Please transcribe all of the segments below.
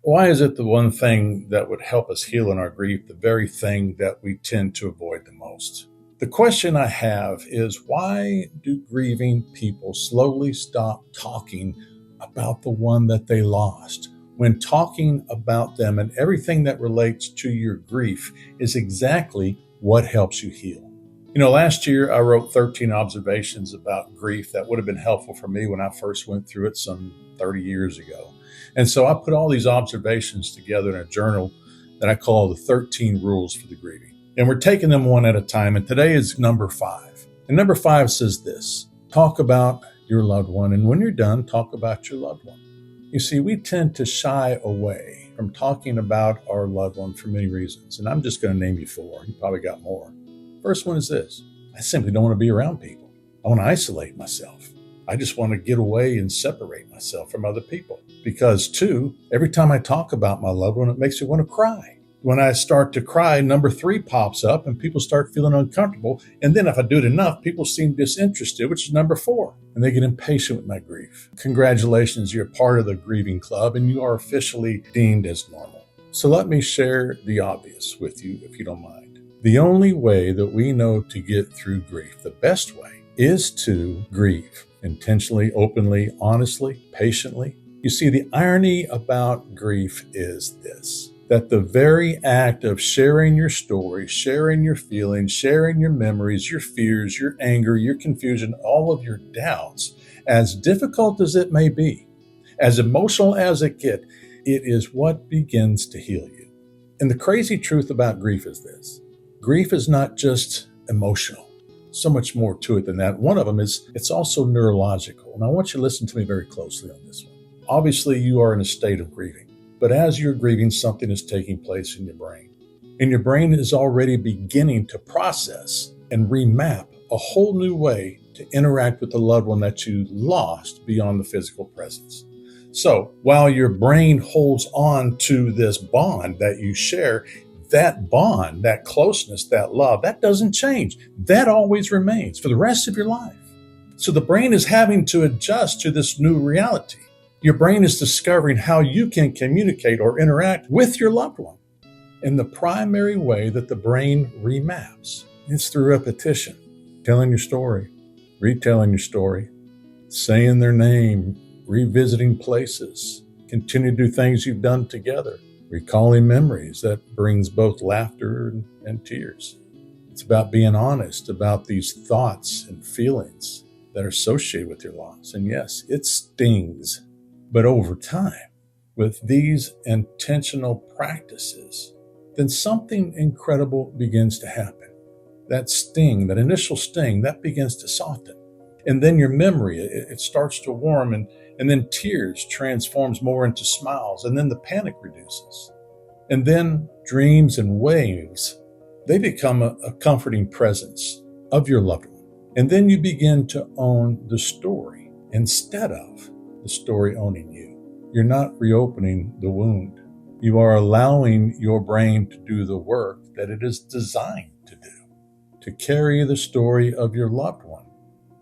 Why is it the one thing that would help us heal in our grief, the very thing that we tend to avoid the most? The question I have is, why do grieving people slowly stop talking about the one that they lost, when talking about them and everything that relates to your grief is exactly what helps you heal? Last year I wrote 13 observations about grief that would have been helpful for me when I first went through it some 30 years ago. And so I put all these observations together in a journal that I call the 13 Rules for the Grieving. And we're taking them one at a time. And today is number 5. And number 5 says this: talk about your loved one. And when you're done, talk about your loved one. You see, we tend to shy away from talking about our loved one for many reasons. And I'm just going to name you 4. You probably got more. First one is this: I simply don't want to be around people. I want to isolate myself. I just want to get away and separate myself from other people. Because 2, every time I talk about my loved one, it makes me want to cry. When I start to cry, number 3 pops up and people start feeling uncomfortable. And then if I do it enough, people seem disinterested, which is number 4. And they get impatient with my grief. Congratulations, you're part of the grieving club and you are officially deemed as normal. So let me share the obvious with you, if you don't mind. The only way that we know to get through grief, the best way, is to grieve intentionally, openly, honestly, patiently. You see, the irony about grief is this: that the very act of sharing your story, sharing your feelings, sharing your memories, your fears, your anger, your confusion, all of your doubts, as difficult as it may be, as emotional as it gets, it is what begins to heal you. And the crazy truth about grief is this: grief is not just emotional. So much more to it than that. One of them is it's also neurological. And I want you to listen to me very closely on this one. Obviously, you are in a state of grieving. But as you're grieving, something is taking place in your brain. And your brain is already beginning to process and remap a whole new way to interact with the loved one that you lost beyond the physical presence. So while your brain holds on to this bond that you share, that bond, that closeness, that love, that doesn't change. That always remains for the rest of your life. So the brain is having to adjust to this new reality. Your brain is discovering how you can communicate or interact with your loved one. And the primary way that the brain remaps is through repetition, telling your story, retelling your story, saying their name, revisiting places, continue to do things you've done together, recalling memories that brings both laughter and tears. It's about being honest about these thoughts and feelings that are associated with your loss. And yes, it stings. But over time, with these intentional practices, then something incredible begins to happen. That sting, that initial sting, that begins to soften. And then your memory, it starts to warm, and then tears transforms more into smiles, and then the panic reduces. And then dreams and waves, they become a comforting presence of your loved one. And then you begin to own the story instead of the story owning you. You're not reopening the wound. You are allowing your brain to do the work that it is designed to do, to carry the story of your loved one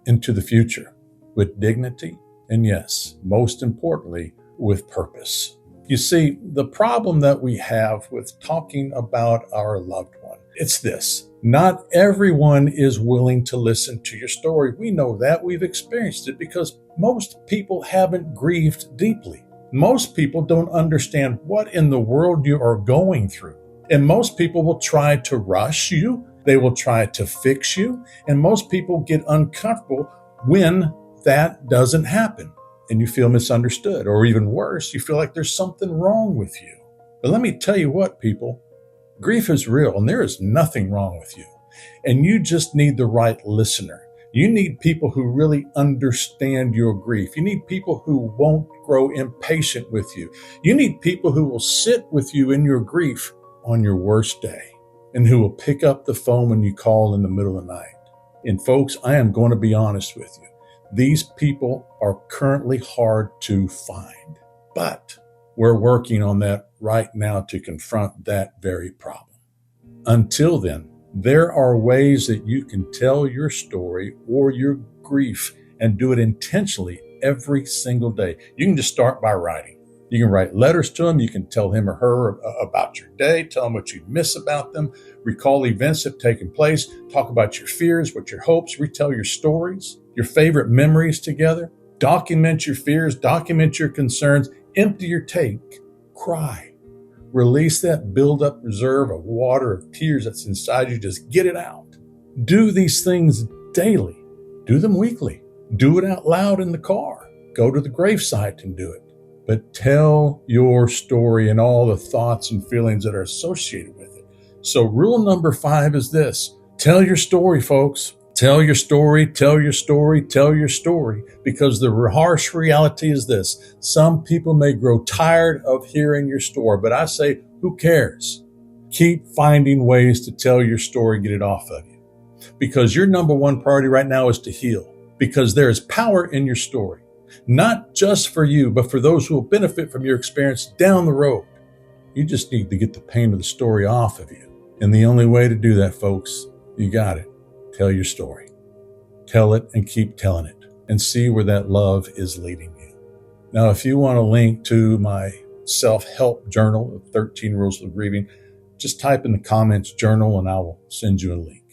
into the future with dignity and, yes, most importantly, with purpose. You see, the problem that we have with talking about our loved one, it's this: not everyone is willing to listen to your story. We know that. We've experienced it because most people haven't grieved deeply. Most people don't understand what in the world you are going through. And most people will try to rush you. They will try to fix you. And most people get uncomfortable when that doesn't happen and you feel misunderstood, or even worse, you feel like there's something wrong with you. But let me tell you what, people, grief is real and there is nothing wrong with you. And you just need the right listener. You need people who really understand your grief. You need people who won't grow impatient with you. You need people who will sit with you in your grief on your worst day and who will pick up the phone when you call in the middle of the night. And folks, I am going to be honest with you. These people are currently hard to find, but we're working on that right now to confront that very problem. Until then, there are ways that you can tell your story or your grief and do it intentionally every single day. You can just start by writing. You can write letters to them. You can tell him or her about your day, tell them what you miss about them, recall events that have taken place, talk about your fears, what your hopes, retell your stories, your favorite memories together, document your fears, document your concerns, empty your tank, cry. Release that build-up reserve of water, of tears that's inside you. Just get it out. Do these things daily. Do them weekly. Do it out loud in the car. Go to the gravesite and do it. But tell your story and all the thoughts and feelings that are associated with it. So rule number 5 is this. Tell your story, folks. Tell your story, tell your story, tell your story. Because the harsh reality is this. Some people may grow tired of hearing your story, but I say, who cares? Keep finding ways to tell your story, get it off of you. Because your number one priority right now is to heal. Because there is power in your story. Not just for you, but for those who will benefit from your experience down the road. You just need to get the pain of the story off of you. And the only way to do that, folks, you got it. Tell your story. Tell it and keep telling it. And see where that love is leading you. Now, if you want a link to my self-help journal of 13 Rules of Grieving, just type in the comments journal and I will send you a link.